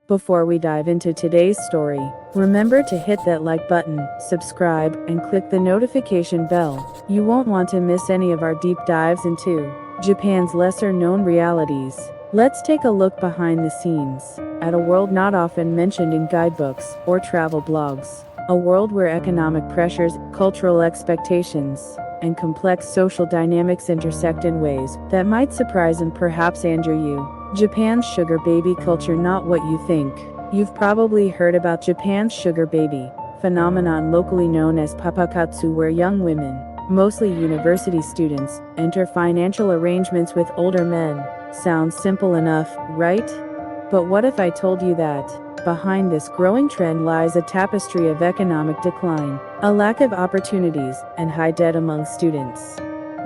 Before we dive into today's story, remember to hit that like button, subscribe, and click the notification bell. You won't want to miss any of our deep dives into Japan's lesser-known realities. Let's take a look behind the scenes at a world not often mentioned in guidebooks or travel blogs. A world where economic pressures, cultural expectations, and complex social dynamics intersect in ways that might surprise and perhaps anger you. Japan's sugar baby culture. Not what you think. You've probably heard about Japan's sugar baby phenomenon, locally known as papakatsu, where young women, mostly university students, enter financial arrangements with older men. Sounds simple enough, right? But what if I told you that behind this growing trend lies a tapestry of economic decline, a lack of opportunities, and high debt among students?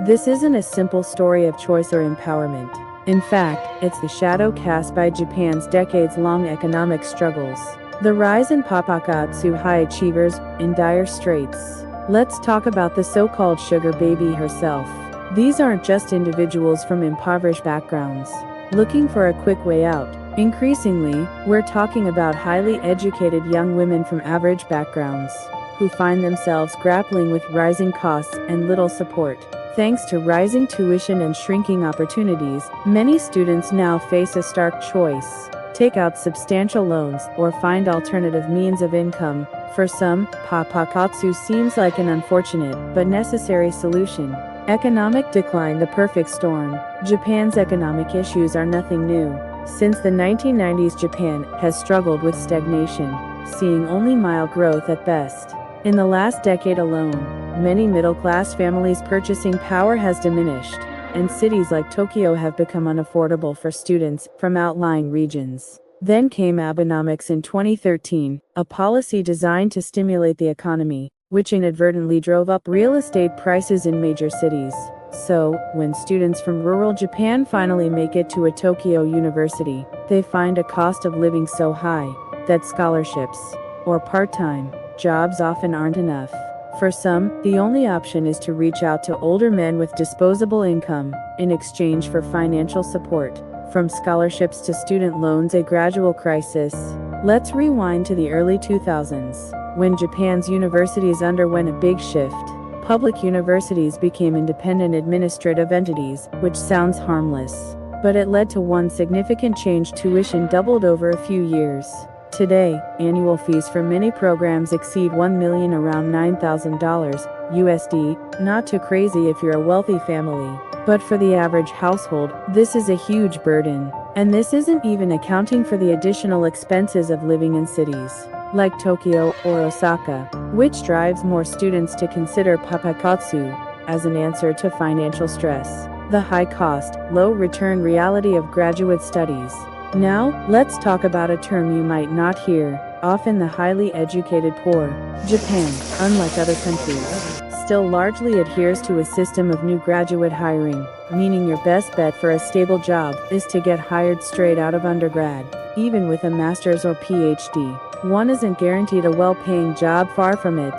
This isn't a simple story of choice or empowerment. In fact, it's the shadow cast by Japan's decades-long economic struggles. The rise in papakatsu, high achievers, in dire straits. Let's talk about the so-called sugar baby herself. These aren't just individuals from impoverished backgrounds looking for a quick way out. Increasingly, we're talking about highly educated young women from average backgrounds who find themselves grappling with rising costs and little support. Thanks to rising tuition and shrinking opportunities, many students now face a stark choice: take out substantial loans or find alternative means of income. For some, papakatsu seems like an unfortunate but necessary solution. Economic decline, the perfect storm. Japan's economic issues are nothing new. Since the 1990s, Japan has struggled with stagnation, seeing only mild growth at best. In the last decade alone, many middle-class families' purchasing power has diminished, and cities like Tokyo have become unaffordable for students from outlying regions. Then came Abenomics in 2013, a policy designed to stimulate the economy, which inadvertently drove up real estate prices in major cities. So, when students from rural Japan finally make it to a Tokyo university, they find a cost of living so high that scholarships or part-time jobs often aren't enough. For some, the only option is to reach out to older men with disposable income in exchange for financial support. From scholarships to student loans, a gradual crisis. Let's rewind to the early 2000s, when Japan's universities underwent a big shift. Public universities became independent administrative entities, which sounds harmless, but it led to one significant change: tuition doubled over a few years. Today, annual fees for many programs exceed $1 million, around $9,000 USD. Not too crazy if you're a wealthy family, but for the average household, this is a huge burden. And this isn't even accounting for the additional expenses of living in cities like Tokyo or Osaka, which drives more students to consider papakatsu as an answer to financial stress. The high cost, low return reality of graduate studies. Now, let's talk about a term you might not hear often: the highly educated poor. Japan, unlike other countries, still largely adheres to a system of new graduate hiring, meaning your best bet for a stable job is to get hired straight out of undergrad. Even with a master's or PhD, one isn't guaranteed a well-paying job, far from it.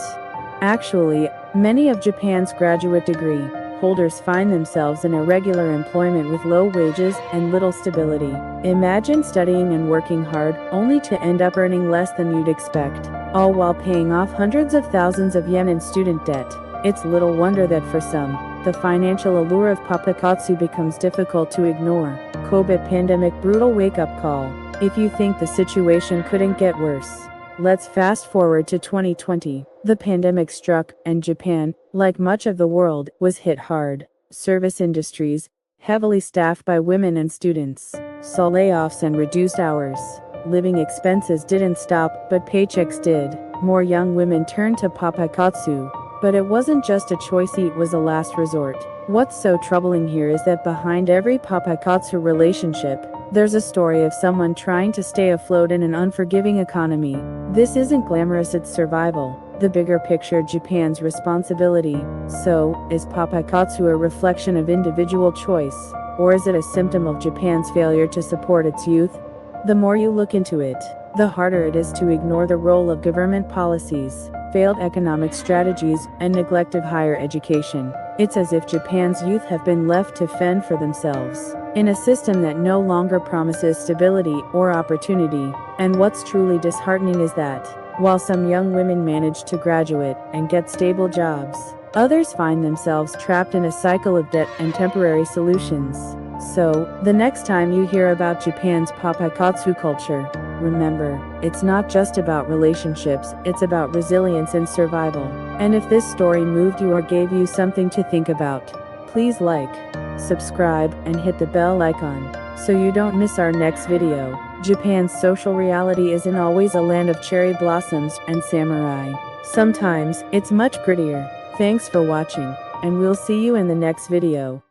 Actually, many of Japan's graduate degree holders find themselves in irregular employment with low wages and little stability. Imagine studying and working hard, only to end up earning less than you'd expect, all while paying off hundreds of thousands of yen in student debt. It's little wonder that for some, the financial allure of papakatsu becomes difficult to ignore. COVID pandemic, brutal wake-up call. If you think the situation couldn't get worse, let's fast forward to 2020. The pandemic struck, and Japan, like much of the world, was hit hard. Service industries, heavily staffed by women and students, saw layoffs and reduced hours. Living expenses didn't stop, but paychecks did. More young women turned to papakatsu. But it wasn't just a choice, it was a last resort. What's so troubling here is that behind every papakatsu relationship, there's a story of someone trying to stay afloat in an unforgiving economy. This isn't glamorous, it's survival. The bigger picture, Japan's responsibility. So, is papakatsu a reflection of individual choice, or is it a symptom of Japan's failure to support its youth? The more you look into it, the harder it is to ignore the role of government policies, failed economic strategies, and neglect of higher education. It's as if Japan's youth have been left to fend for themselves. in a system that no longer promises stability or opportunity. And what's truly disheartening is that, while some young women manage to graduate and get stable jobs, others find themselves trapped in a cycle of debt and temporary solutions. So, the next time you hear about Japan's papaikatsu culture, remember, it's not just about relationships, it's about resilience and survival. And if this story moved you or gave you something to think about, please like, subscribe, and hit the bell icon, so you don't miss our next video. Japan's social reality isn't always a land of cherry blossoms and samurai. Sometimes, it's much grittier. Thanks for watching, and we'll see you in the next video.